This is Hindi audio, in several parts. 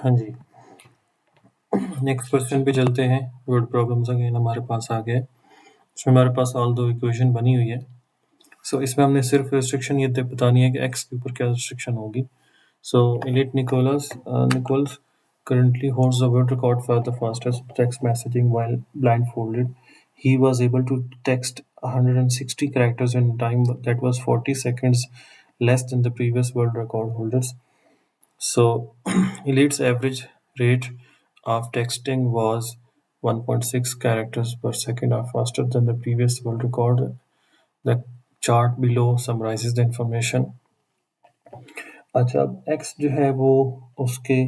हाँ जी, नेक्स्ट क्वेश्चन पे चलते हैं। वर्ड प्रॉब्लम्स अगेन हमारे पास आ गए। इसमें हमारे पास ऑल दो इक्वेशन बनी हुई है। सो इसमें हमने सिर्फ रिस्ट्रिक्शन ये बतानी है कि एक्स के ऊपर क्या रिस्ट्रिक्शन होगी। So Eliot Nichols currently holds the world record for the fastest text messaging while blindfolded. He was able to text 160 characters in time that was 40 seconds less than the previous world record holders. So, Elite's average rate of texting was 1.6 characters per second, or faster than the previous world record. The chart below summarizes the information. अच्छा, अब x जो है वो उसके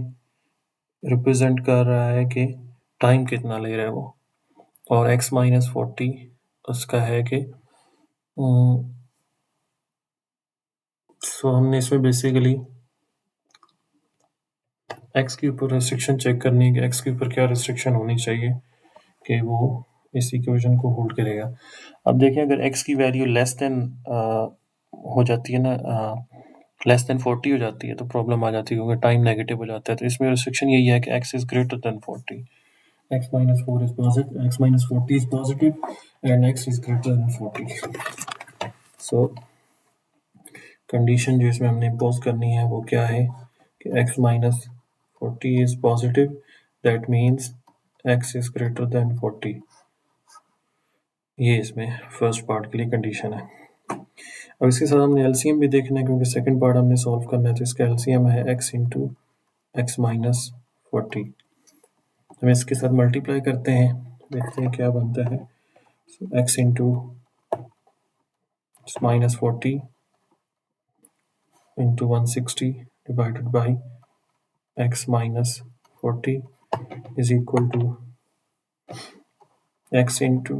रिप्रेजेंट कर रहा है कि टाइम कितना ले रहा है वो, और x माइनस 40 उसका है कि सो हमने इसमें बेसिकली x के ऊपर रिस्ट्रिक्शन चेक करनी है कि x के ऊपर क्या रिस्ट्रिक्शन होनी चाहिए कि वो इस इक्वेशन को होल्ड करेगा। अब देखें, अगर x की वैल्यू लेस देन हो जाती है ना, लेस देन 40 हो जाती है तो प्रॉब्लम आ जाती है, क्योंकि टाइम नेगेटिव हो जाता है। तो इसमें रिस्ट्रिक्शन यही है कि x is greater than 40, x minus 4 is positive, x minus 40 is positive, and x is greater than 40. So condition जो इसमें हमने इम्पोज करनी है वो क्या है कि x minus 40 is positive, that means x is greater than 40। ये इसमें फर्स्ट पार्ट के लिए कंडीशन है। अब इसके साथ हमने एलसीएम भी देखना है, क्योंकि सेकंड पार्ट हमने सॉल्व करना है। तो इसका एलसीएम है x इंटू एक्स माइनस 40। हम इसके साथ मल्टीप्लाई करते हैं, देखते हैं क्या बनता है। सो x into minus 40 into 160 divided by x minus 40 is equal to x into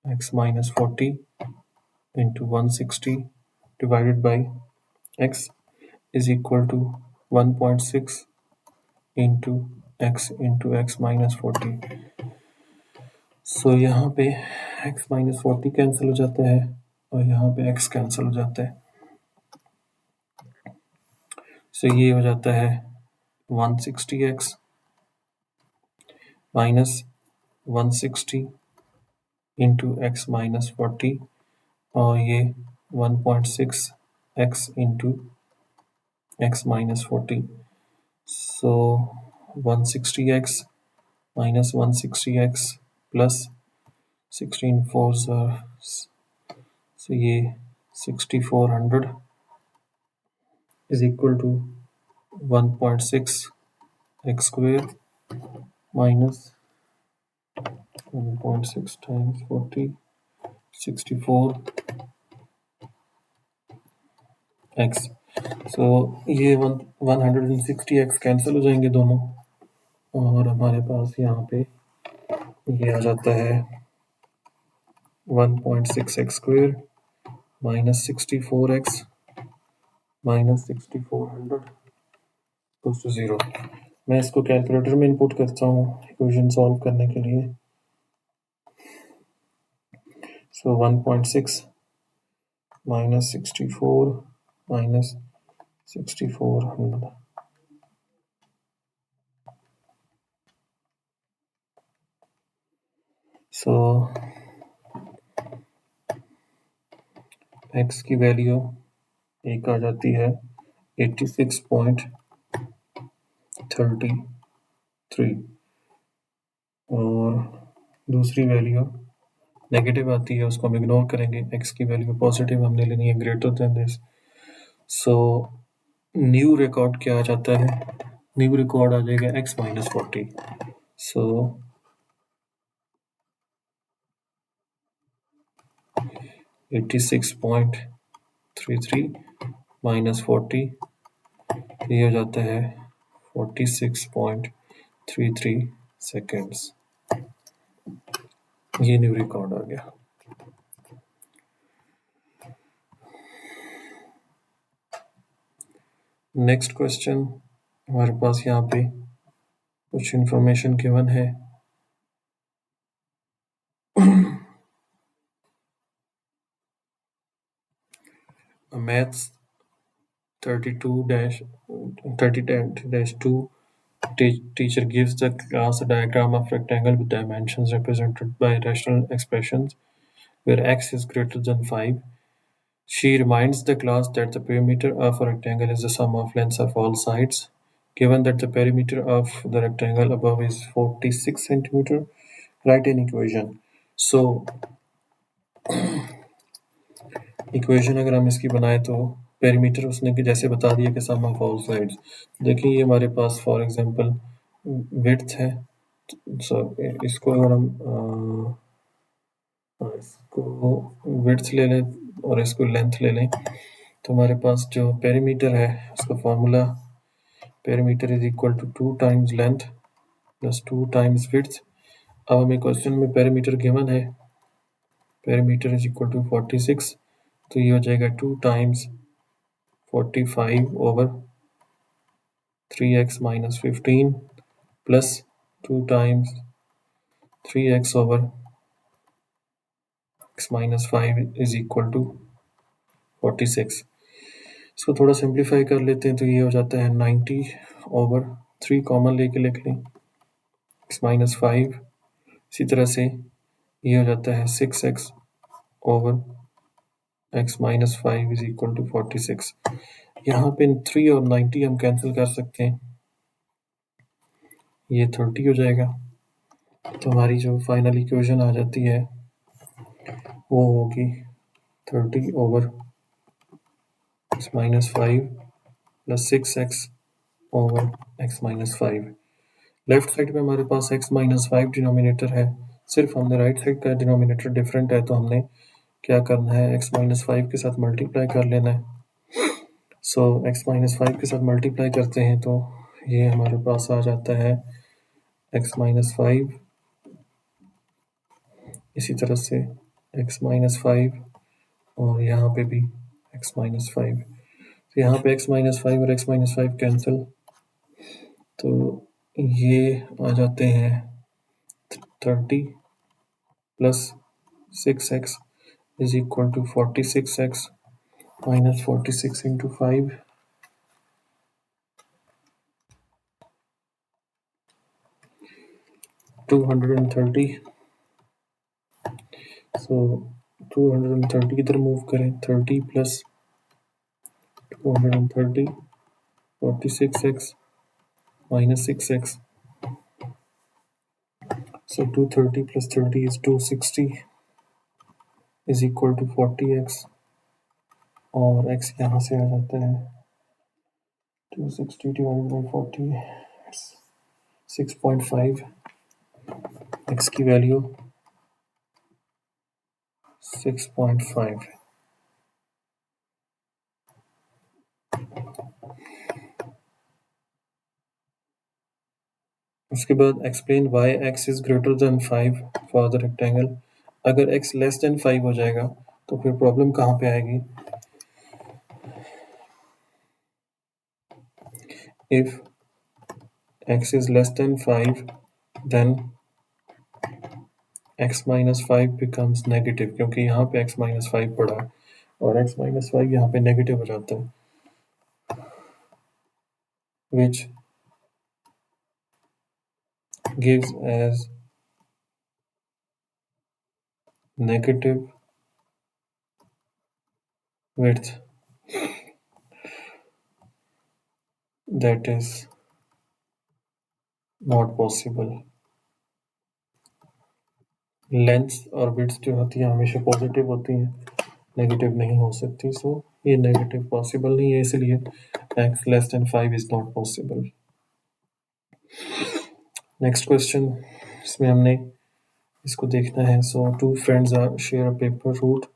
x minus 40 into 160 divided by x is equal to 1.6 into x minus 40। सो यहाँ पे x minus 40 कैंसिल हो जाता है और यहाँ पे x कैंसिल हो जाता है। सो ये हो जाता है 160x minus 160 into x minus 40, और ये 1.6x into x minus 40। So 160x minus 160x plus 16 fours, so ये 6400 is equal to 1.6x square minus 1.6 times 40, 64x। So ये 160x कैंसिल हो जाएंगे दोनों, और हमारे पास यहाँ पे ये आ जाता है 1.6x square minus 64x minus 6400 equals to 0। मैं इसको कैलकुलेटर में इनपुट करता हूँ इक्वेशन सॉल्व करने के लिए। सो 1.6 माइनस 64 माइनस 6400, सो x की वैल्यू एक आ जाती है 86.33, और दूसरी वैल्यू नेगेटिव आती है, उसको हम इग्नोर करेंगे। x की वैल्यू पॉजिटिव हमने लेनी है, greater than this. So new record क्या आ जाता है, न्यू रिकॉर्ड आ जाएगा x माइनस 40। सो 86.33 माइनस 40, ये हो जाता है 46.33 सेकेंड्स। ये न्यू रिकॉर्ड आ गया। नेक्स्ट क्वेश्चन हमारे पास यहाँ पे कुछ इंफॉर्मेशन गिवन है। Maths 32-30-2 Teacher gives the class a diagram of rectangle with dimensions represented by rational expressions where x is greater than 5. She reminds the class that the perimeter of a rectangle is the sum of lengths of all sides. Given that the perimeter of the rectangle above is 46 centimeter, write an equation. So equation अगर हम इसकी बनाए तो पेरीमीटर उसने कि जैसे बता दिया कि सम ऑफ ऑल साइड्स। देखिए ये हमारे पास फॉर एग्जांपल विड्थ है, सो इसको अगर हम इसको विड्थ ले लें और इसको लेंथ ले लें तो हमारे पास जो पेरीमीटर है उसका formula perimeter is equal to 2 times length plus 2 times width. अब हमें क्वेश्चन में पेरीमीटर गिवन है, पेरीमीटर इज इक्वल टू 46, तो ये हो जाएगा 2 times 45 over 3x minus 15 plus 2 times 3x over x minus 5 is equal to 46। इसको थोड़ा सिंप्लीफाई कर लेते हैं तो ये हो जाता है 90 over 3 कॉमन लेके लिख लें x minus 5। इसी तरह से ये हो जाता है 6x over x minus 5 is equal to 46। यहाँ पे 3 और 90 हम कैंसिल कर सकते हैं, ये 30 हो जाएगा। तो हमारी जो फाइनल इक्वेशन आ जाती है वो होगी 30 over x minus 5 plus 6x over x minus 5। Left side पे हमारे पास x minus 5 डिनोमिनेटर है, सिर्फ हमने राइट साइड का डिनोमिनेटर डिफरेंट है तो हमने क्या करना है x minus 5 के साथ मल्टीप्लाई कर लेना है। सो x minus 5 के साथ मल्टीप्लाई करते हैं तो ये हमारे पास आ जाता है x minus 5, इसी तरह से x minus 5 और यहाँ पे भी x minus 5। तो यहाँ पे x minus 5 और x minus 5 कैंसिल, तो ये आ जाते हैं 30 plus 6x is equal to 46x minus 46 into 5, 230। So 230 इधर मूव करें, 30 plus 230 46x minus 6x, so 230 plus 30 is 260 is equal to 40x और x यहाँ से आ जाता है 260 divided by 40, it's 6.5, x की वैल्यू 6.5। उसके बाद explain why x is greater than 5 for the rectangle. अगर x लेस देन 5 हो जाएगा तो फिर प्रॉब्लम कहाँ पे आएगी? If x is less than 5 then x minus 5 becomes negative, क्योंकि यहाँ पे x minus 5 पड़ा है और x minus 5 यहाँ पे नेगेटिव हो जाता है, which gives as negative width, that is not possible। Length और विड्थ जो होती है हमेशा पॉजिटिव होती हैं, नेगेटिव नहीं हो सकती, सो ये नेगेटिव पॉसिबल नहीं है, इसलिए x less than 5 is not possible. Next question, इसमें हमने इसको देखना है। So two friends are share a paper route,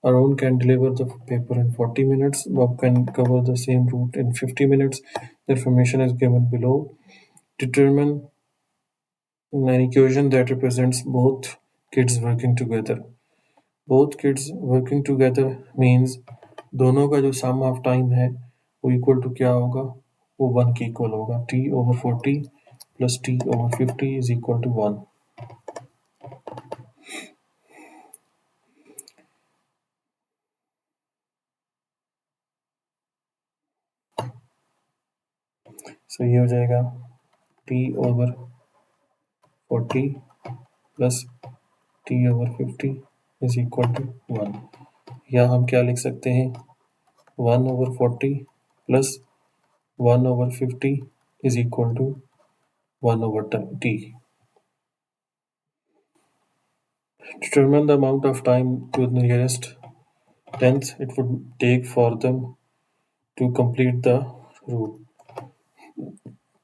Arun can deliver the paper in 40 minutes. Bob can cover the same route in 50 minutes. The information is given below. Determine an equation that represents both kids working together. Both kids working together means दोनों का जो sum of time है वो equal to क्या होगा? वो 1 के equal होगा। t over 40 plus t over 50 is equal to 1। So ये हो जाएगा t/40 plus t/50 is equal to 1। या हम क्या लिख सकते हैं, 1/40 plus 1/50 is equal to 1/t। Determine the amount of time to the nearest tenth it would take for them to complete the rule।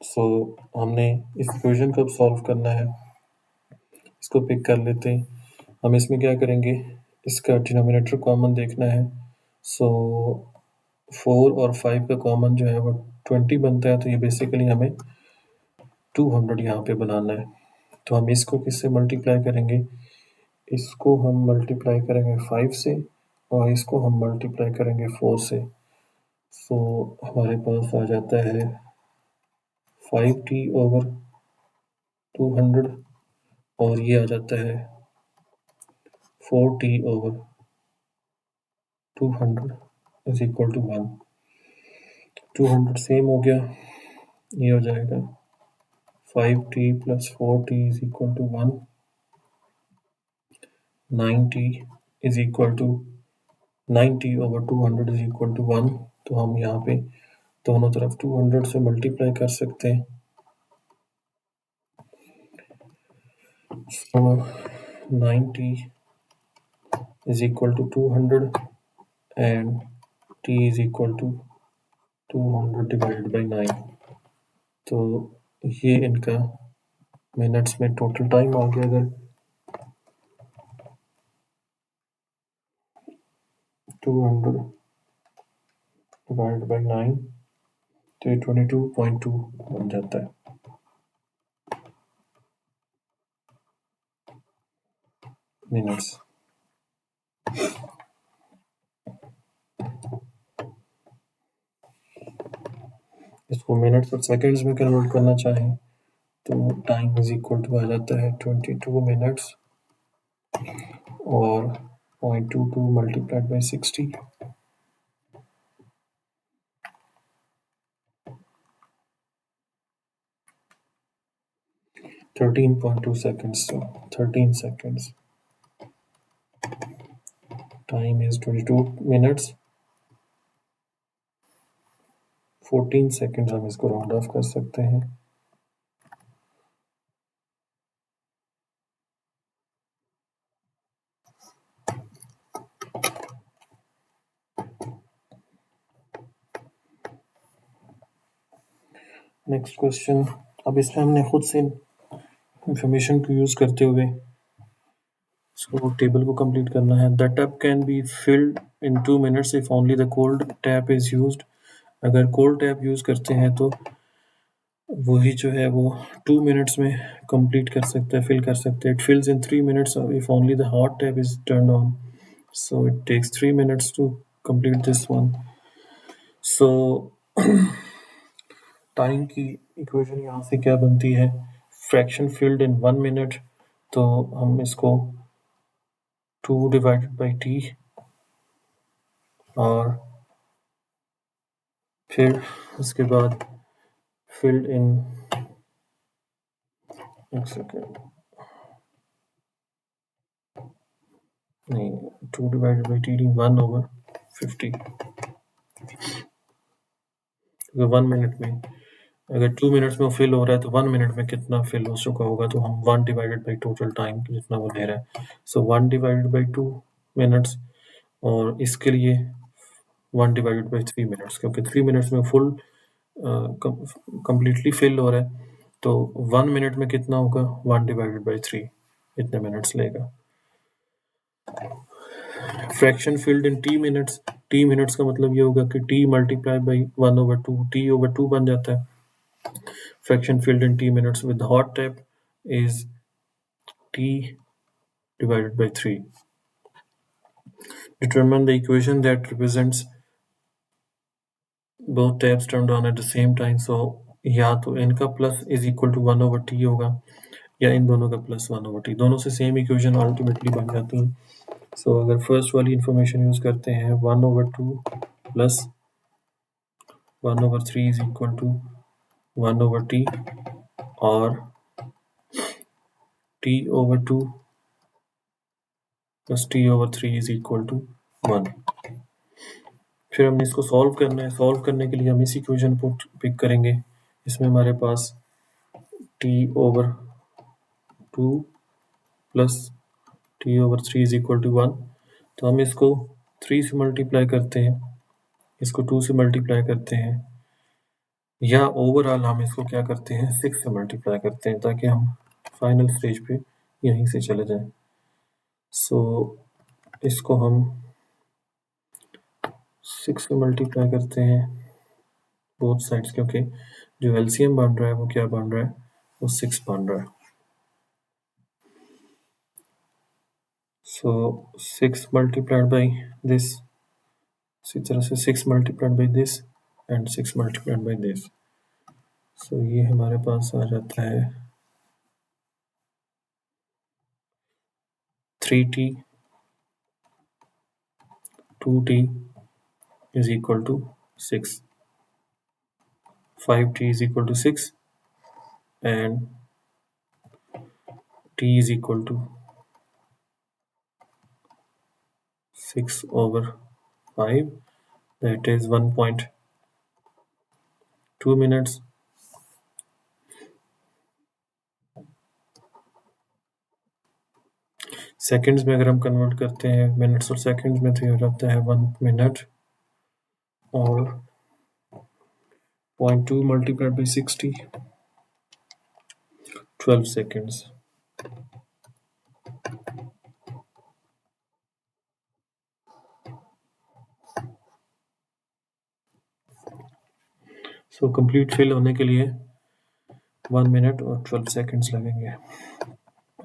सो हमने इस इक्वेशन को अब सॉल्व करना है, इसको पिक कर लेते हैं। हम इसमें क्या करेंगे, इसका डिनोमिनेटर कॉमन देखना है। सो 4 और 5 का कॉमन जो है वो 20 बनता है, तो ये बेसिकली हमें 200 यहाँ पे बनाना है। तो हम इसको किससे मल्टीप्लाई करेंगे, इसको हम मल्टीप्लाई करेंगे 5 से और इसको हम मल्टीप्लाई करेंगे 4 से। सो हमारे पास आ जाता है 5t/200 और ये आ जाता है 4t/200 is equal to 1। 200 same हो गया, ये हो जाएगा 5t + 4t is equal to 1। 9t is equal to 90/200 is equal to 1। तो हम यहाँ पे दोनों तरफ 200 से मल्टीप्लाई कर सकते हैं। So 90 is equal to 200 and t is equal to 200 divided by 9। तो ये इनका मिनट्स में टोटल टाइम आ गया। अगर 200 डिवाइडेड बाई 9 तो ये 22.2 बन जाता है मिनट्स। इसको मिनट्स और सेकंड्स में कन्वर्ट करना चाहें तो टाइम इज इक्वल टू आ जाता है 22 मिनट्स और 0.22 multiplied by 60। 13.2 seconds, so 13 seconds. Time is 22 minutes 14 seconds। हम इसको राउंड ऑफ कर सकते हैं। नेक्स्ट क्वेश्चन, अब इसमें हमने खुद से इंफॉर्मेशन को यूज करते हुए इसको टेबल को कंप्लीट करना है। The tap can be filled in 2 minutes if only the cold tap is used. अगर कोल्ड टैप यूज करते हैं तो वही जो है वो 2 minutes में कंप्लीट कर सकते हैं, फिल कर सकते हैं। It fills in 3 minutes if only the hot tap is turn on, so it takes 3 minutes to complete this one. So time की इक्वेशन यहाँ से क्या बनती है, फ्रैक्शन फिल्ड इन 1 minute, तो हम इसको 2 डिवाइडेड बाई टी और फिर उसके बाद फिल्ड इन, एक सेकेंड, नहीं, 2 डिवाइडेड बाई टी 1/50। 1 minute में, अगर 2 minutes में वो फिल हो रहा है तो 1 minute में कितना फिल हो चुका होगा, तो हम 1 डिवाइडेड बाई टोटल टाइम जितना वो ले रहा है, सो 1 डिवाइडेड बाई 2 minutes और इसके लिए 1 डिवाइडेड बाई 3 minutes, क्योंकि 3 minutes में फुल कंप्लीटली फिल हो रहा है, तो 1 minute में कितना होगा, 1 डिवाइडेड बाई 3 इतने मिनट्स लेगा। Fraction filled in T minutes, T minutes का मतलब ये होगा कि टी मल्टीप्लाई बाई 1/2, t/2 बन जाता है। Fraction filled in T minutes with hot tap is t divided by 3। Determine the equation that represents both taps turned on at the same time। so या तो इनका plus is equal to 1/t होगा या इन दोनों का प्लस 1/t, दोनों से सेम इक्वेशन अल्टीमेटली बन जाती है। सो अगर फर्स्ट वाली इंफॉर्मेशन यूज करते हैं 1/2 plus 1/3 is equal to 1/t, और t/2 plus t/3 is equal to 1। फिर हमने इसको सॉल्व करना है। सॉल्व करने के लिए हम इसी इक्वेशन को पिक करेंगे। इसमें हमारे पास t/2 plus t/3 is equal to 1। तो हम इसको 3 से मल्टीप्लाई करते हैं, इसको 2 से मल्टीप्लाई करते हैं, या ओवरऑल हम इसको क्या करते हैं 6 से मल्टीप्लाई करते हैं, ताकि हम फाइनल स्टेज पे यहीं से चले जाएं। सो इसको हम 6 से मल्टीप्लाई करते हैं बोथ साइड्स, क्योंकि जो एलसीएम बन रहा है वो क्या बन रहा है, वो 6 बन रहा है। सो 6 मल्टीप्लाइड बाई दिस, इसी तरह से 6 multiplied by this and 6 multiplied by this. So ये हमारे पास आ जाता है 3t 2t is equal to 6, 5t is equal to 6 and t is equal to 6/5, that is 1.2 minutes। Seconds में अगर हम कन्वर्ट करते हैं मिनट्स और सेकंड्स में, तो ये हो जाता है 1 मिनट और 0.2 multiplied by 60, 12 seconds। So complete fill होने के लिए 1 मिनट और 12 seconds लगेंगे।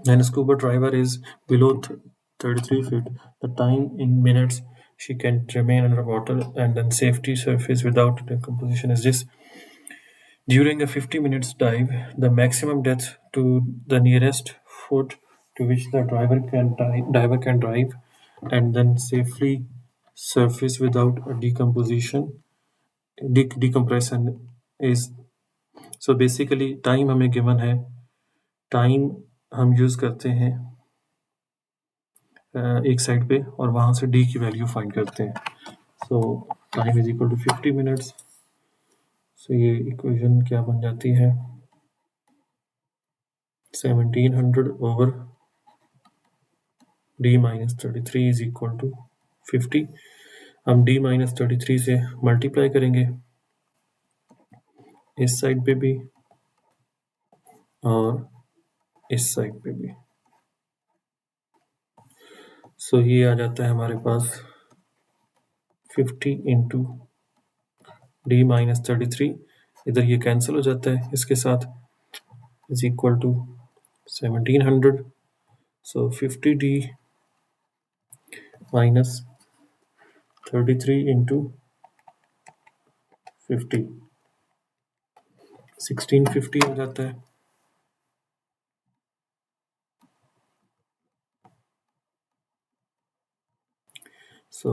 When a scuba diver is below 33 feet, the time in minutes she can remain underwater and then safety surface without decomposition is this. During a 50 minutes dive, the maximum depth to the nearest foot to which the diver can dive and then safely surface without a decompression is. So basically time हमें given है, टाइम हम यूज करते हैं एक साइड पे और वहां से डी की वैल्यू फाइंड करते हैं। So time is equal to 50 minutes. So ये इक्वेशन क्या बन जाती है 1700 over d minus 33 is equal to 50। हम d माइनस 33 से मल्टीप्लाई करेंगे इस साइड पे भी और इस साइड पे भी। सो ये आ जाता है हमारे पास 50 इंटू d माइनस 33, इधर ये कैंसिल हो जाता है इसके साथ, is equal to 1700। So 50d minus 33 into 50, 1650 हो जाता है। सो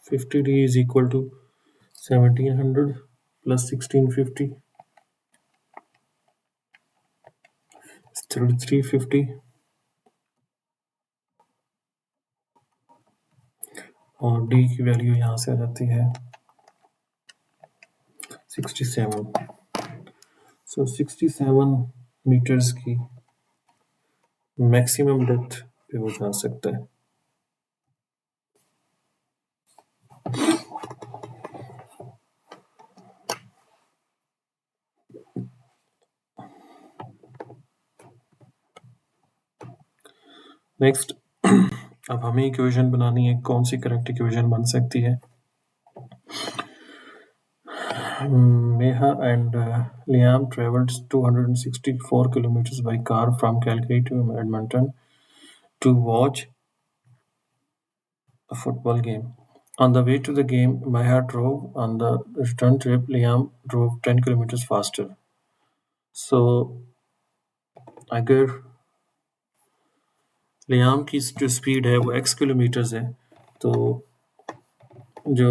50d is equal to 1700 plus 1650 is 3350 और d की वैल्यू यहाँ से आ जाती है 67। सो 67 मीटर्स की मैक्सिमम डेप्थ पे वो जा सकता है। नेक्स्ट अब हमें इक्वेशन बनानी है, कौन सी करेक्ट इक्वेशन बन सकती है। Meha and Liam traveled 264 kilometers by car from Calgary to Edmonton to watch a football game. On the way to the game, Meha drove. On the return trip, Liam drove 10 kilometers faster. So अगर लियाम की जो स्पीड है वो x किलोमीटर्स है, तो जो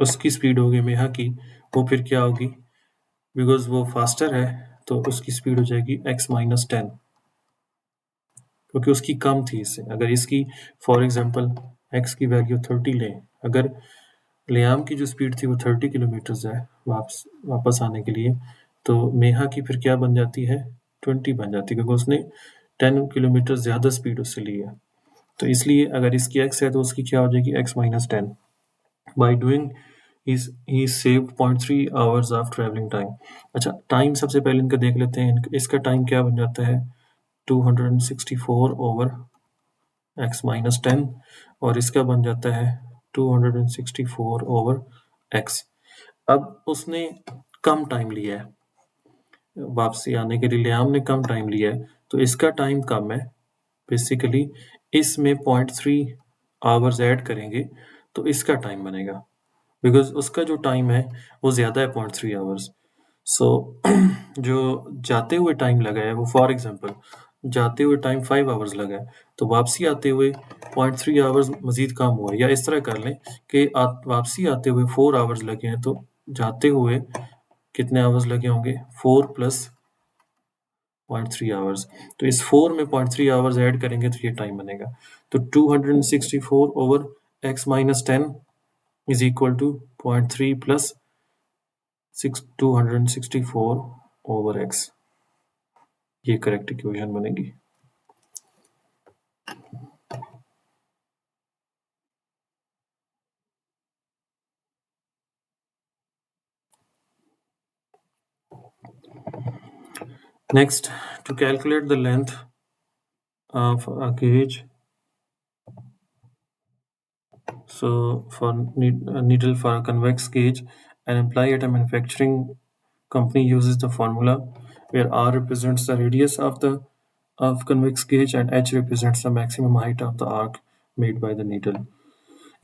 उसकी स्पीड होगी मेहा की, वो फिर क्या होगी, बिकॉज वो फास्टर है तो उसकी स्पीड हो जाएगी x-10, क्योंकि उसकी कम थी इससे। अगर इसकी फॉर एग्जांपल x की वैल्यू 30 लें, अगर लियाम की जो स्पीड थी वो 30 किलोमीटर्स है वापस आने के लिए, तो मेहा की फिर क्या बन जाती है, 20 बन जाती है, क्योंकि उसने 10 किलोमीटर ज़्यादा स्पीड उससे ली है। तो इसलिए अगर इसकी x है तो उसकी क्या हो जाएगी, x-10। By doing he saved 0.3 hours of travelling time. अच्छा, टाइम सबसे पहले इनका देख लेते हैं। इसका टाइम क्या बन जाता है, 264 ओवर x-10, और इसका बन जाता है 264 ओवर x। अब उसने कम टाइम लिया है वापसी आने के लिए, लियाम ने कम टाइम लिया है, तो इसका टाइम कम है। बेसिकली इसमें 0.3 आवर्स ऐड करेंगे तो इसका टाइम बनेगा, बिकॉज उसका जो टाइम है वो ज़्यादा है 0.3 आवर्स। सो जो जाते हुए टाइम लगा है वो, फॉर एग्जांपल जाते हुए टाइम 5 आवर्स लगा है, तो वापसी आते हुए 0.3 आवर्स मज़ीद कम हुआ है। या इस तरह कर लें कि वापसी आते हुए 4 आवर्स लगे हैं, तो जाते हुए कितने आवर्स लगे होंगे, 4 प्लस 0.3 आवर्स। तो इस 4 में 0.3 आवर्स ऐड करेंगे तो ये टाइम बनेगा। तो 264 over x-10 is equal to 0.3 plus 264 over x। ये करेक्ट इक्वेशन बनेगी। Next, to calculate the length of a gauge, so for a needle for a convex gauge, an employee at a manufacturing company uses the formula where r represents the radius of the convex gauge and h represents the maximum height of the arc made by the needle.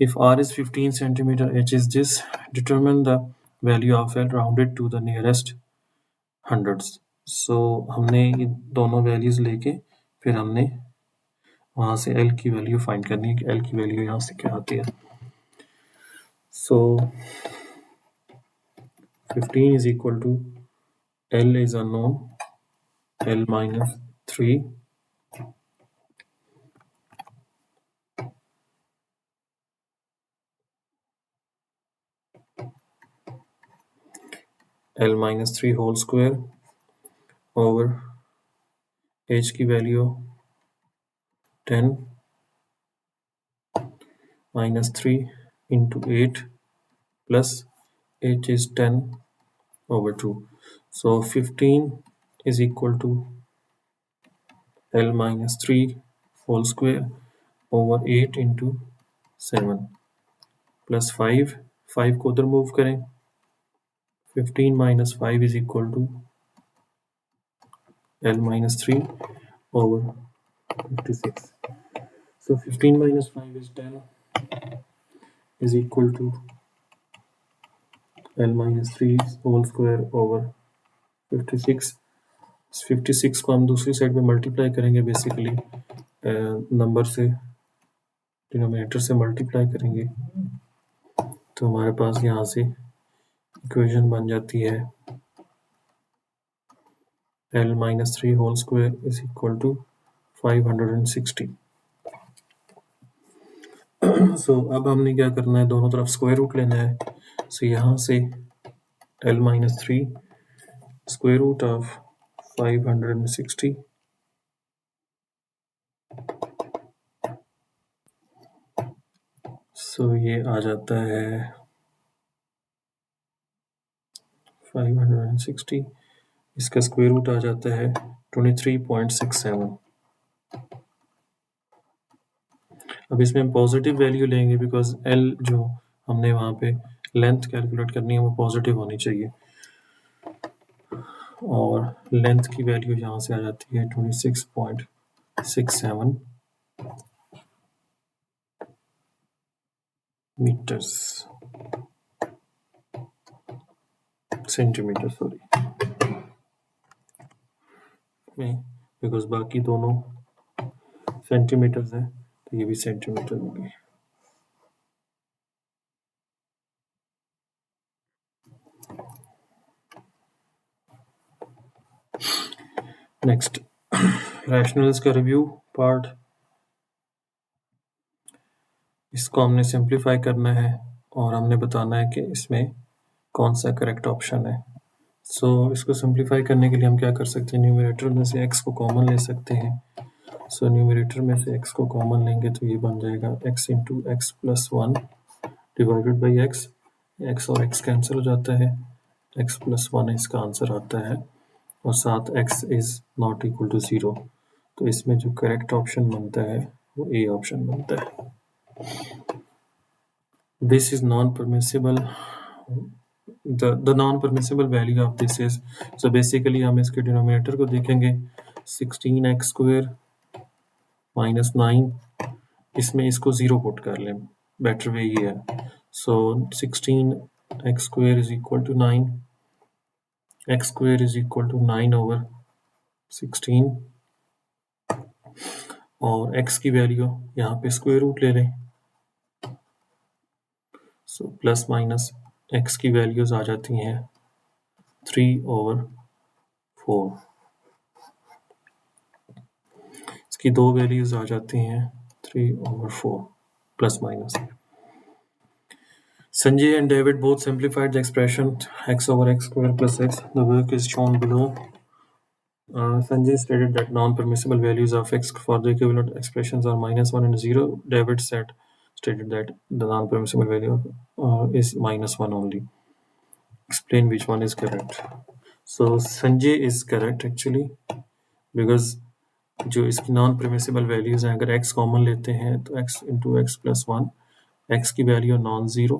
If r is 15 centimeter, h is this. Determine the value of l rounded to the nearest hundreds. So हमने ये दोनों वैल्यूज लेके फिर हमने वहाँ से l की वैल्यू फाइंड करनी है कि l की वैल्यू यहाँ से क्या आती है। So 15 is equal to l is unknown, l minus 3, l minus 3 whole square over h की value 10 minus 3 into 8 plus h is 10 over 2. So 15 is equal to l minus 3 whole square over 8 into 7 plus 5. 5 को उधर मूव करें, 15 minus 5 is equal to l minus 3 over 56. So 15 minus 5 is 10 is equal to l minus 3 whole square over 56. 56 को हम दूसरी साइड में मल्टीप्लाई करेंगे, बेसिकली नंबर से, डिनोमिनेटर से मल्टीप्लाई करेंगे, तो हमारे पास यहाँ से इक्वेशन बन जाती है l minus 3 whole square is equal to 560. So अब हमने क्या करना है, दोनों तरफ स्क्वायर रूट लेना है। So यहाँ से l minus 3 square root of 560 so ये आ जाता है 560, इसका स्क्वायर रूट आ जाता है 23.67। अब इसमें हम पॉजिटिव वैल्यू लेंगे, बिकॉज एल जो हमने वहाँ पे लेंथ कैलकुलेट करनी है वो पॉजिटिव होनी चाहिए, और लेंथ की वैल्यू यहाँ से आ जाती है 26.67 मीटर्स, सेंटीमीटर सॉरी, में बिकॉज बाकी दोनों सेंटीमीटर्स हैं तो ये भी सेंटीमीटर होंगे। नेक्स्ट रैशनल्स का रिव्यू पार्ट, इसको हमने सिंप्लीफाई करना है और हमने बताना है कि इसमें कौन सा करेक्ट ऑप्शन है। सो इसको सिंप्लीफाई करने के लिए हम क्या कर सकते हैं, न्यूमरेटर में से x को कॉमन ले सकते हैं। सो न्यूमरेटर में से x को कॉमन लेंगे तो ये बन जाएगा x into x plus one divided by x। x और x कैंसिल हो जाता है, x प्लस वन इसका आंसर आता है और साथ x is not equal to zero. तो इसमें जो करेक्ट ऑप्शन बनता है वो ए ऑप्शन बनता है। This is non-permissible. The non-permissible value of this is, so basically हम इसके डिनोमिनेटर को देखेंगे 16x स्क्वायर माइनस 9, इसमें इसको ज़ीरो पुट कर लें, बेटर वे ये है। So 16x square is equal to 9, x square is equal to 9 over 16 और x की वैल्यू यहाँ पे स्क्वायर रूट ले लें। सो प्लस माइनस x की वैल्यूज आ जाती हैं 3 ओवर 4, इसकी दो वैल्यूज आ जाती हैं 3 over 4 plus minus. Sanjay and David both simplified the expression x over x square plus x. The work is shown below. Sanjay stated that non-permissible values of x for the equivalent expressions are -1 and 0. David stated that the non-permissible value is -1 only. Explain which one is correct. So Sanjay is correct actually, because जो इसकी नॉन परमिसिबल वैल्यूज हैं, अगर x कॉमन लेते हैं तो x into x plus one, x की वैल्यू नॉन ज़ीरो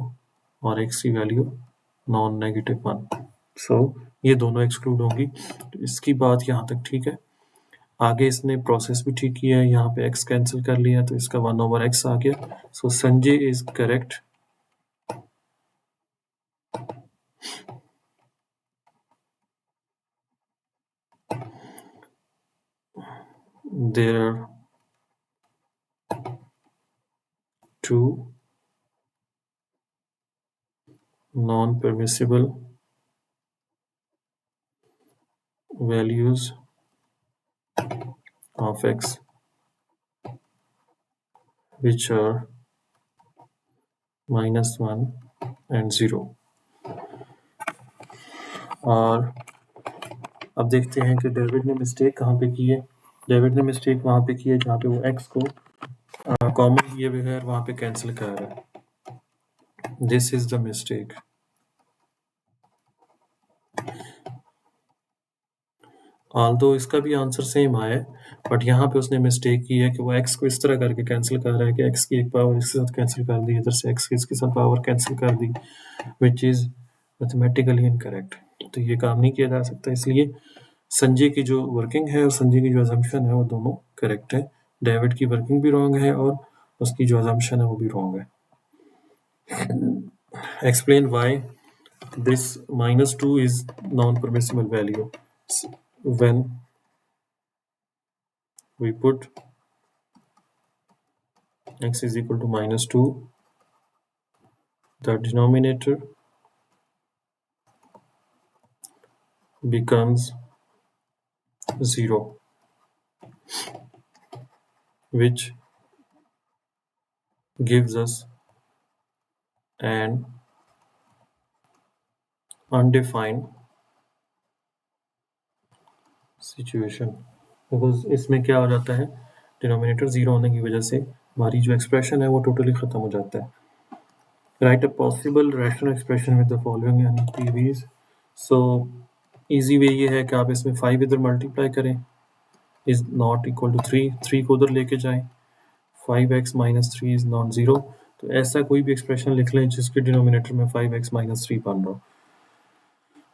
और x की वैल्यू नॉन नेगेटिव वन। सो ये दोनों एक्सक्लूड होंगी। तो इसकी बात यहाँ तक ठीक है। आगे इसने प्रोसेस भी ठीक किया है, यहाँ पे x कैंसिल कर लिया तो इसका 1 ओवर x आ गया। So Sanjay is correct. There are two non-permissible values of x which are -1 and 0। और अब देखते हैं कि डेविड ने मिस्टेक कहाँ पे की है। डेविड ने मिस्टेक वहाँ पे की है जहाँ पे वो x को कॉमन किए बगैर वहाँ पे कैंसिल कर रहा है। This is the mistake. Although इसका भी आंसर सेम आया है, बट यहाँ पे उसने मिस्टेक की है कि वो x को इस तरह करके कैंसिल कर रहा है कि x की एक पावर इसके साथ कैंसिल कर दी, इधर से x की इसके साथ पावर कैंसिल कर दी, विच इज़ मैथमेटिकली इनकरेक्ट। तो ये काम नहीं किया जा सकता। इसलिए संजय की जो वर्किंग है और संजय की जो अजम्पशन है वो दोनों करेक्ट है। डेविड की वर्किंग भी रॉन्ग है और उसकी जो अजम्पशन है वो भी रॉन्ग है। Explain why this -2 is non permissible value when we put x is equal to -2, the denominator becomes 0, which gives us an undefined situation। Because इसमें क्या हो जाता है, डिनोमिनेटर 0 होने की वजह से हमारी जो एक्सप्रेशन है वो टोटली ख़त्म हो जाता है। Write a possible rational expression with the following NPVs. So easy way ये है कि आप इसमें 5 इधर मल्टीप्लाई करें, इज नॉट इक्वल टू 3 को उधर लेके जाएं, 5x माइनस 3 इज नॉट 0। तो ऐसा कोई भी एक्सप्रेशन लिख लें जिसके डिनोमिनेटर में 5x माइनस 3 बन रहा हो।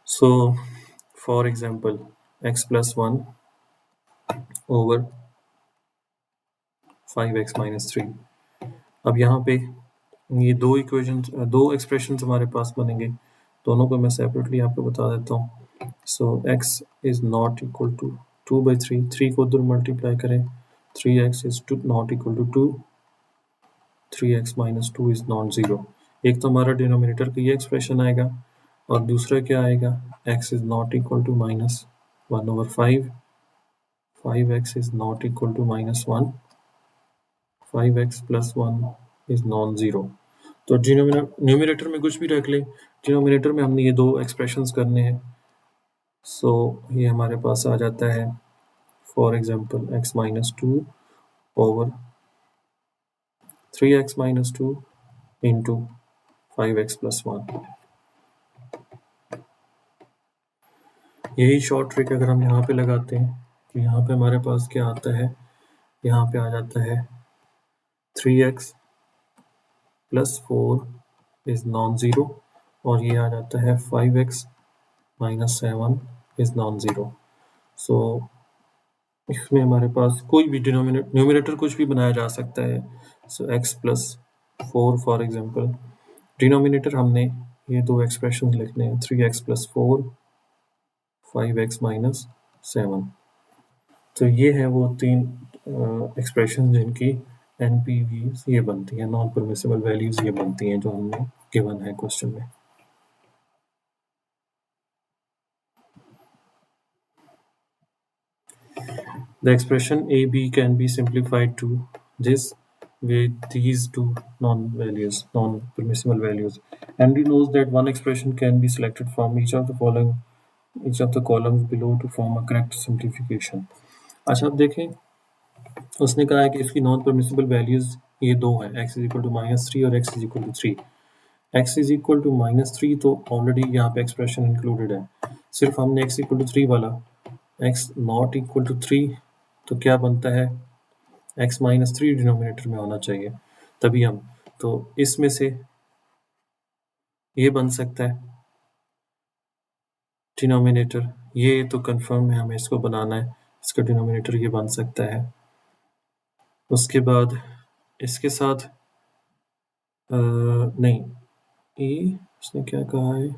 So for example x plus 1 over 5x minus 3। अब यहाँ पे ये दो एक्सप्रेशंस हमारे पास बनेंगे, दोनों को मैं सेपरेटली आपको बता देता हूँ। So x is not equal to 2/3, 3 को उधर मल्टीप्लाई करें, 3x is not equal to 2, 3x minus 2 is not 0। एक तो हमारा डिनोमिनेटर का ये एक्सप्रेशन आएगा और दूसरा क्या आएगा, x is not equal to -2। 1/5. 5x is not equal to -1. 5x plus 1 is non-zero. तो न्यूमिनेटर में कुछ भी रख ले, डिनोमिनेटर में हमने ये दो एक्सप्रेशंस करने हैं. सो ये हमारे पास आ जाता है for example x minus 2 over 3x minus 2 into 5x plus 1. यही शॉर्ट ट्रिक अगर हम यहाँ पे लगाते हैं तो यहाँ पे हमारे पास क्या आता है, यहाँ पे आ जाता है 3x plus 4 is non-zero और ये आ जाता है 5x minus 7 is non-zero. सो इसमें हमारे पास कोई भी न्यूमिनेटर कुछ भी बनाया जा सकता है. सो x plus 4 for example. Denominator हमने ये दो एक्सप्रेशन लिखने हैं, 3x plus 4 5x minus 7. तो ये है वो तीन एक्सप्रेशन जिनकी NPVs ये बनती हैं, नॉन परमिसिबल वैल्यूज ये बनती हैं जो हमने गिवन है क्वेश्चन में. The expression AB can be simplified to this with these two non-permissible values. Henry knows that one expression can be selected from each of the columns below to form a correct simplification. अच्छा अब देखें, उसने कहा है कि इसकी नॉन परमिसिबल वैल्यूज ये दो हैं, x इज इक्वल टू -3 और x is equal to 3. x is equal to -3 तो ऑलरेडी यहाँ पे एक्सप्रेशन इंक्लूडेड है. सिर्फ हमने x इक्वल टू 3 वाला, x नॉट इक्वल टू 3 तो क्या बनता है, x माइनस 3 डिनोमिनेटर में होना चाहिए तभी हम, तो इसमें से ये बन सकता है डिनोमिनेटर, ये तो कंफर्म है, हमें इसको बनाना है, इसका डिनोमिनेटर ये बन सकता है. उसके बाद इसके साथ नहीं, ये उसने क्या कहा है,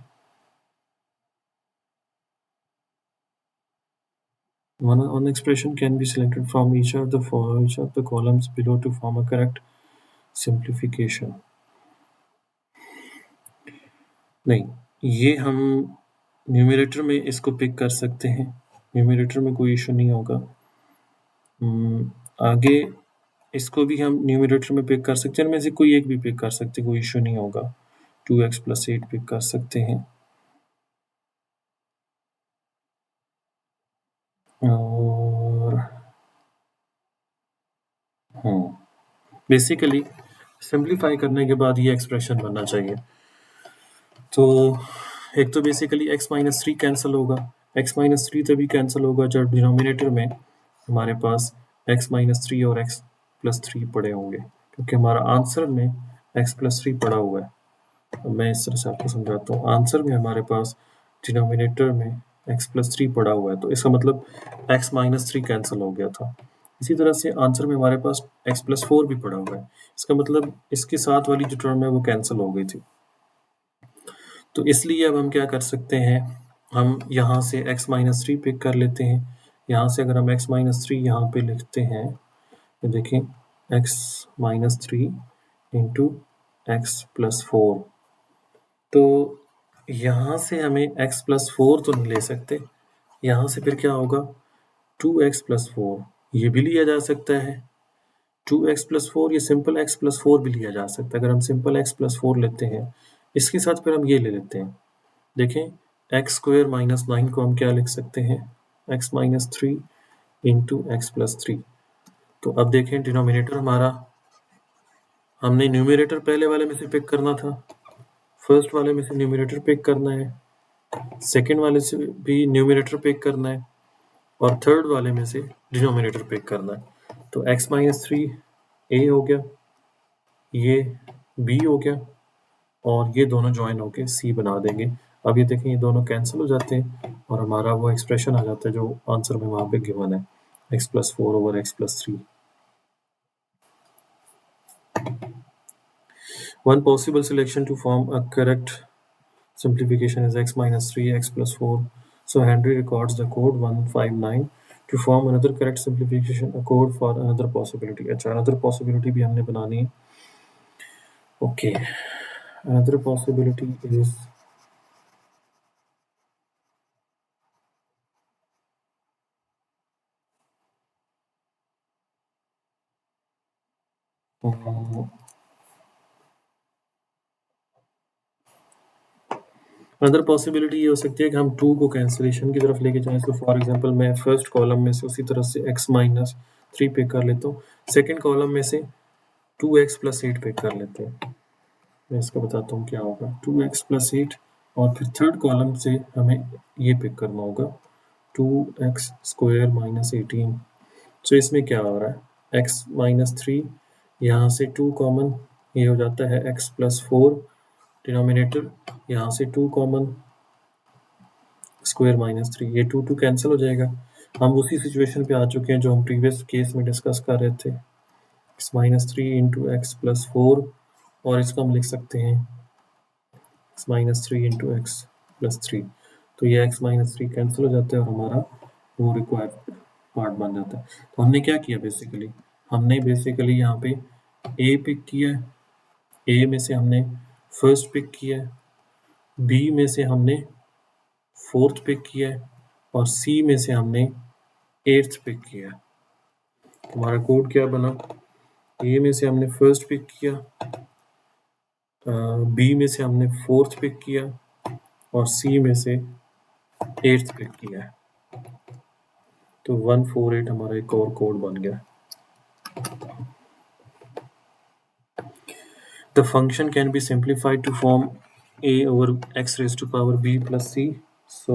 one expression can be selected from each of the columns below to form a correct simplification. नहीं, ये हम न्यूमरेटर में इसको पिक कर सकते हैं, न्यूमरेटर में कोई इशू नहीं होगा. आगे इसको भी हम न्यूमरेटर में पिक कर सकते हैं, इनमें से कोई एक भी पिक कर सकते हैं, कोई इशू नहीं होगा. 2x plus 8 पिक कर सकते हैं. और बेसिकली सिंप्लीफाई करने के बाद ये एक्सप्रेशन बनना चाहिए. तो एक तो बेसिकली x माइनस 3 कैंसिल होगा, x माइनस 3 तभी कैंसिल होगा जब डिनोमिनेटर में हमारे पास x माइनस 3 और x प्लस 3 पड़े होंगे, क्योंकि हमारा आंसर में x प्लस 3 पड़ा हुआ है. मैं इस तरह से आपको समझाता हूँ, आंसर में हमारे पास डिनोमिनेटर में x प्लस 3 पड़ा हुआ है, तो इसका मतलब x माइनस 3 कैंसिल हो गया था. इसी तरह से आंसर में हमारे पास x प्लस 4 भी पड़ा हुआ है, इसका मतलब इसके साथ वाली जो टर्म है वो कैंसिल हो गई थी. तो इसलिए अब हम क्या कर सकते हैं, हम यहाँ से x माइनस 3 पिक कर लेते हैं. यहाँ से अगर हम x माइनस 3 यहाँ पे लिखते हैं तो देखें x minus 3 into x plus 4, तो यहाँ से हमें x प्लस 4 तो नहीं ले सकते, यहाँ से फिर क्या होगा 2x प्लस 4, ये भी लिया जा सकता है. 2x प्लस 4 ये सिंपल x प्लस 4 भी लिया जा सकता है. अगर हम सिंपल x प्लस 4 लेते हैं, इसके साथ फिर हम ये ले लेते हैं, देखें एक्स स्क्वायर माइनस 9 को हम क्या लिख सकते हैं, x minus 3 into x plus 3. तो अब देखें डिनोमिनेटर हमारा, हमने न्यूमरेटर पहले वाले में से पिक करना था, फर्स्ट वाले में से न्यूमरेटर पिक करना है, सेकेंड वाले से भी न्यूमरेटर पिक करना है, और थर्ड वाले में से डिनोमिनेटर पिक करना है. तो x माइनस 3 a हो गया, ये b हो गया, और ये दोनों ज्वाइन होके c बना देंगे. अब ये देखें ये दोनों कैंसिल हो जाते हैं और हमारा वो एक्सप्रेशन आ जाता है जो आंसर में वहाँ पे गिवन है, x plus 4 over x plus 3. One possible selection to form a correct simplification is x minus 3 x plus 4. So Henry records the code 159 to form another correct simplification, a code for another possibility. अच्छा, another possibility भी हमने बनानी है. Okay, another possibility is other possibility ये हो सकती है कि हम 2 को कैंसिलेशन की तरफ लेके जाएं। तो फॉर एग्जांपल मैं फर्स्ट कॉलम में से उसी तरह से x माइनस 3 पिक कर लेता हूँ, सेकंड कॉलम में से 2x प्लस 8 पिक कर लेते हैं। मैं इसको बताता हूँ क्या होगा, 2x प्लस 8 और फिर थर्ड कॉलम से हमें ये पिक करना होगा 2x स्क्वायर माइनस 18। तो इसमें क्या हो रहा है, x माइनस 3, यहाँ से 2 कॉमन, ये हो जाता है x प्लस 4 डिनोमिनेटर, यहाँ से 2 कॉमन स्क्वायर माइनस 3, ये 2 कैंसिल हो जाएगा। हम उसी सिचुएशन पे आ चुके हैं जो हम प्रीवियस केस में डिस्कस कर रहे थे, x minus 3 into x plus 4, और इसको हम लिख सकते हैं x minus 3 into x plus 3। तो ये x माइनस 3 कैंसिल हो जाता है और हमारा वो रिक्वायर्ड पार्ट बन जाता है। तो हमने क्या किया बेसिकली, हमने बेसिकली यहाँ पे a पिक किया है, a में से हमने फर्स्ट पिक किया है, b में से हमने फोर्थ पिक किया है और c में से हमने एट्थ पिक किया। हमारा कोड क्या बना, ए में से हमने फर्स्ट पिक किया, बी में से हमने फोर्थ पिक किया और सी में से एट्थ पिक किया। तो 148 हमारा एक और कोड बन गया। The function can be simplified to form a over x raised to power b plus c। So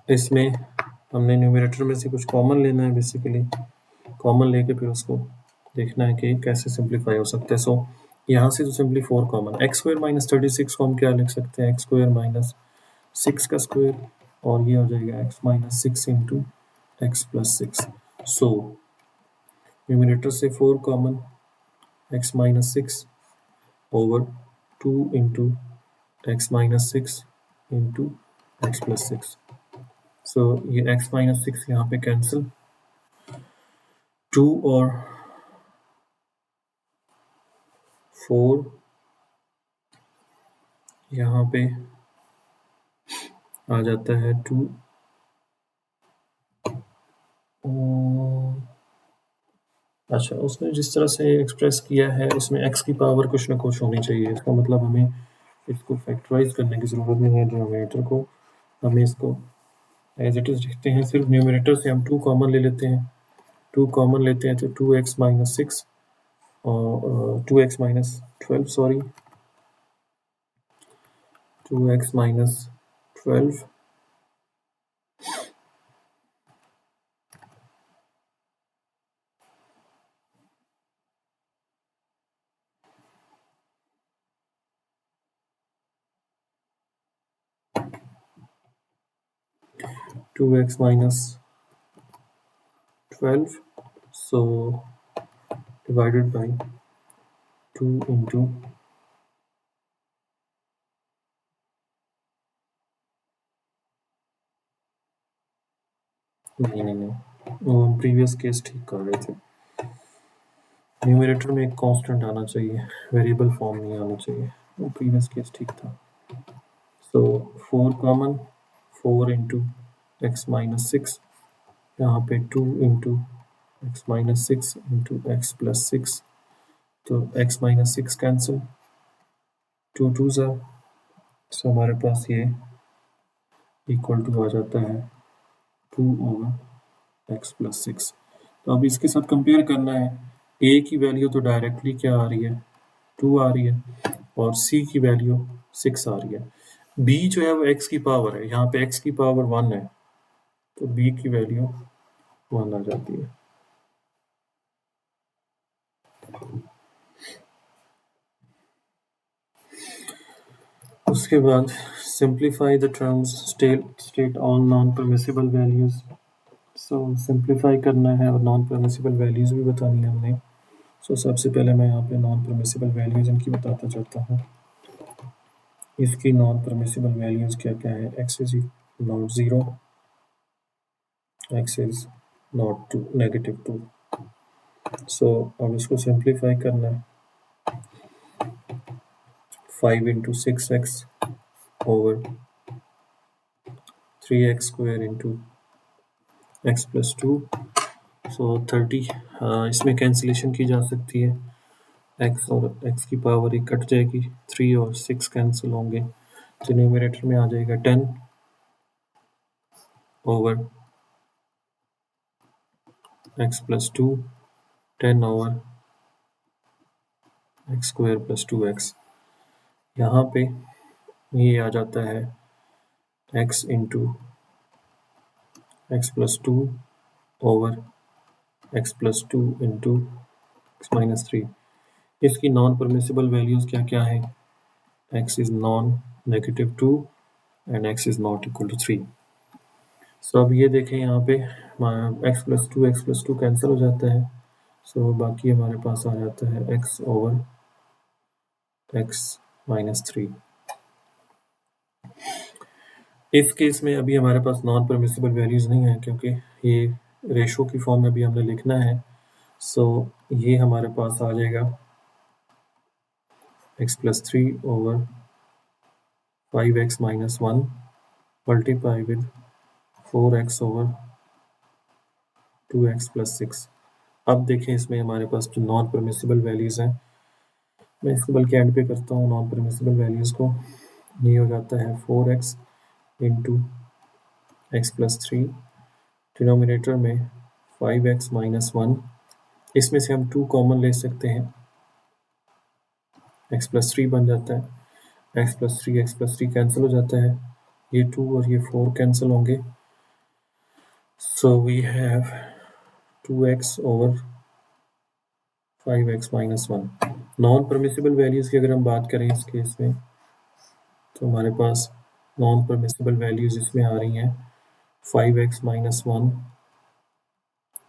इसमें हमने न्यूमरेटर में से कुछ कॉमन लेना है, बेसिकली कॉमन लेके फिर उसको देखना है कि कैसे सिंप्लीफाई हो सकता है। सो यहाँ से तो simply 4 common, x square minus 36 को हम क्या लिख सकते हैं, एक्स स्क्वायर माइनस 6 का स्क्वायर, और ये हो जाएगा x minus 6 into x plus 6। So numerator से 4 common, x minus 6 over 2 into x minus 6 into x plus 6। सो ये एक्स माइनस 6 यहाँ पे कैंसिल, 2 और 4 यहाँ पे आ जाता है 2, अच्छा उसने जिस तरह से एक्सप्रेस किया है उसमें x की पावर कुछ ना कुछ होनी चाहिए, इसका मतलब हमें इसको फैक्टराइज करने की ज़रूरत नहीं है डिनोमिनेटर को, हमें इसको एज इट इज़ लिखते हैं। सिर्फ न्यूमरेटर से हम 2 कॉमन ले लेते हैं, 2 कॉमन लेते हैं तो 2x माइनस 6 और 2x minus 12, sorry 2x minus 12 2x minus 12, so divided by 2 into नहीं प्रीवियस केस ठीक कर रहे थे, न्यूमरेटर में एक कांस्टेंट आना चाहिए, वेरिएबल फॉर्म नहीं आना चाहिए, वो प्रीवियस केस ठीक था। सो 4 कॉमन, 4 इंटू एक्स माइनस 6, यहाँ पे 2 into x minus 6 into x plus 6, तो एक्स माइनस 6 कैंसिल, 2 2 ज़ा, सो हमारे पास ये इक्वल टू आ जाता है 2 ओवर एक्स प्लस 6। तो अब इसके साथ कंपेयर करना है, ए की वैल्यू तो डायरेक्टली क्या आ रही है, 2 आ रही है और सी की वैल्यू 6 आ रही है, बी जो है वो एक्स की पावर है, यहाँ पे एक्स की पावर 1 है तो बी की वैल्यू 1 आ जाती है। उसके बाद simplify the terms, state all non permissible values. So simplify करना है और नॉन परमिसिबल वैल्यूज भी बतानी है हमने। सो सबसे पहले मैं यहाँ पे नॉन परमिसिबल वैल्यूज इनकी बताता जाता हूँ। इसकी नॉन परमिसिबल वैल्यूज क्या क्या है, x is not 0, x is not to negative 2। So अब इसको सिंप्लीफाई करना है, 5 into 6x over 3x square into x plus 2, so 30। इसमें कैंसिलेशन की जा सकती है, एक्स और एक्स की पावर ही कट जाएगी, 3 और 6 कैंसिल होंगे, तो न्यूमरेटर में आ जाएगा 10 over x plus 2, 10 over x square plus 2x। यहाँ पे ये आ जाता है x into x plus 2 over x plus 2 into x minus 3। इसकी नॉन परमिसिबल वैल्यूज़ क्या क्या है? x is non negative 2 and x is not equal to 3। So अब ये देखें यहाँ पे एक्स प्लस टू कैंसिल हो जाता है, सो बाकी हमारे पास आ जाता है x ओवर एक्स माइनस 3। इस केस में अभी हमारे पास नॉन परमिसिबल वैल्यूज़ नहीं है, क्योंकि ये रेशो की फॉर्म में भी हमने लिखना है। सो ये हमारे पास आ जाएगा x plus 3 over 5x minus 1 multiply with 4x over 2x plus 6। अब देखें इसमें हमारे पास जो नॉन परमिसिबल वैल्यूज़ हैं, मैं इसको बल्कि एंड पे करता हूँ नॉन परमिसिबल वैल्यूज़ को। ये हो जाता है 4x into x plus 3, denominator में 5x माइनस 1, इसमें से हम 2 कॉमन ले सकते हैं, एक्स प्लस 3 बन जाता है, एक्स प्लस थ्री कैंसिल हो जाता है, ये 2 और ये 4 कैंसिल होंगे, so we have 2x over 5x minus 1। Non permissible values की अगर हम बात करें इस केस में, तो हमारे पास नॉन परमिसिबल वैल्यूज़ इसमें आ रही हैं 5x minus 1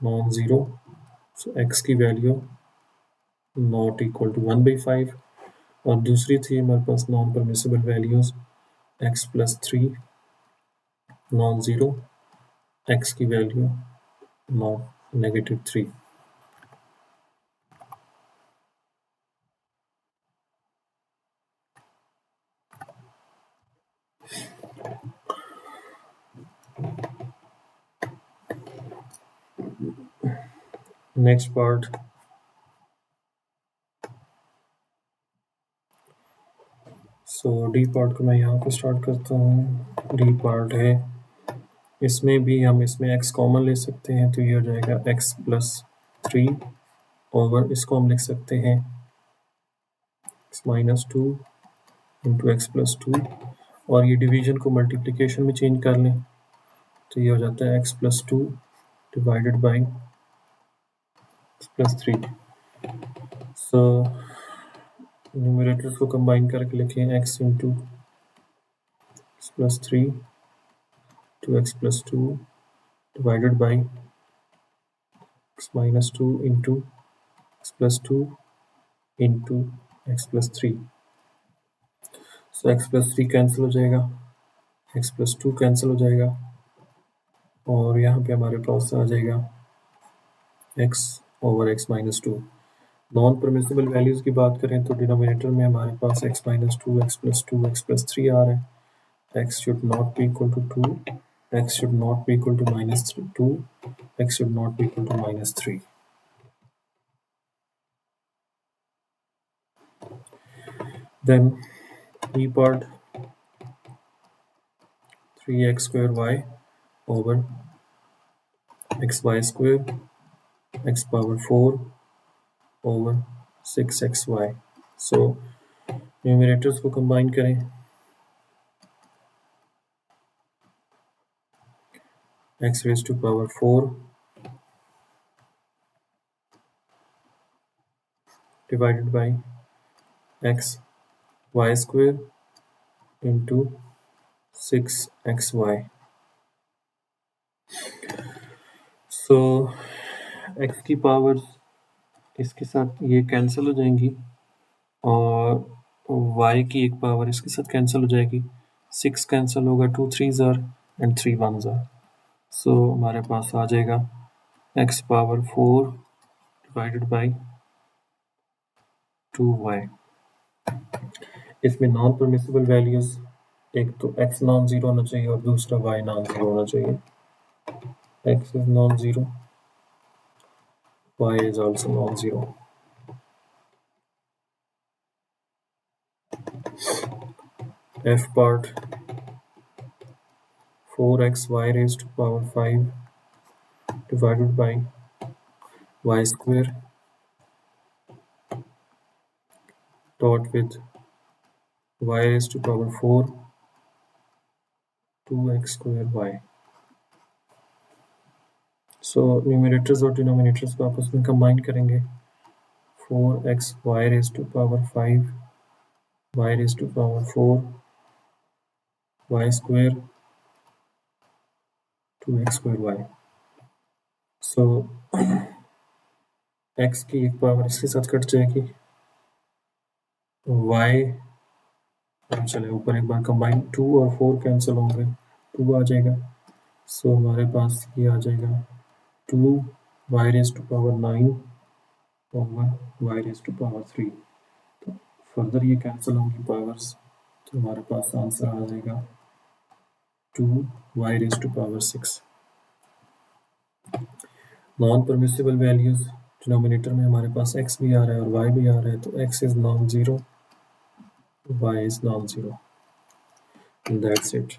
non zero, so x की वैल्यू नॉट इक्वल टू 1/5, और दूसरी थी हमारे पास non permissible values x plus 3 non zero, x की value not negative 3। Next part, so D part को मैं यहाँ पे स्टार्ट करता हूँ। डी पार्ट है, इसमें भी हम इसमें x कॉमन ले सकते हैं, तो ये हो जाएगा x प्लस 3 ओवर, इसको हम लिख सकते हैं x minus 2 into x plus 2, और ये डिवीजन को मल्टीप्लिकेशन में चेंज कर लें, तो ये हो जाता है x plus 2 divided by x plus 3। So numerators को कंबाइन करके लिखें x into x plus 3 to x plus 2 divided by x minus 2 into x plus 2 into x plus 3। So x plus 3 cancel हो जाएगा, एक्स प्लस 2 कैंसिल हो जाएगा, और यहाँ पे हमारे पास आ जाएगा x over x minus 2। Non permissible values की बात करें तो डिनोमिनेटर में हमारे पास x minus 2, x plus 2, x plus 3 आ रहा है। x should not be equal to 2, x should not be equal to minus 2, x should not be equal to minus 3। Then e part 3x square y over x y square x power 4 over 6xy। So numerators को कंबाइन करें, x raise to power 4 divided by x y square into 6xy। So x की पावर्स इसके साथ ये कैंसिल हो जाएंगी, और y की एक पावर इसके साथ कैंसिल हो जाएगी, 6 कैंसिल होगा, 2 3s are and 3 1s are. सो हमारे पास आ जाएगा x power 4 divided by 2y। इसमें नॉन परमिसिबल वैल्यूज़, एक तो x नॉन ज़ीरो होना चाहिए और दूसरा y नॉन ज़ीरो होना चाहिए। x is non-zero, y is also non-zero. F part 4xy raised to power 5 divided by y square dot with y raised to power 4 2x square y. So numerators और डिनोमिनेटर्स को आपस में कंबाइन करेंगे 4x y raise to power 5 y raise to power 4 y square 2x square y. So x की एक पावर इसके साथ कट जाएगी, y चले ऊपर एक बार कंबाइन 2 और 4 कैंसिल होंगे, 2 आ जाएगा. सो हमारे पास ये आ जाएगा 2 y raise to power 9 over y raise to power 3. तो फर्दर ये कैंसिल होंगी पावर्स, तो हमारे पास आंसर आ जाएगा 2 y raise to power 6. Non permissible values denominator में हमारे पास x भी आ रहा है और y भी आ रहा है, तो x is non zero, y is non zero. That's it.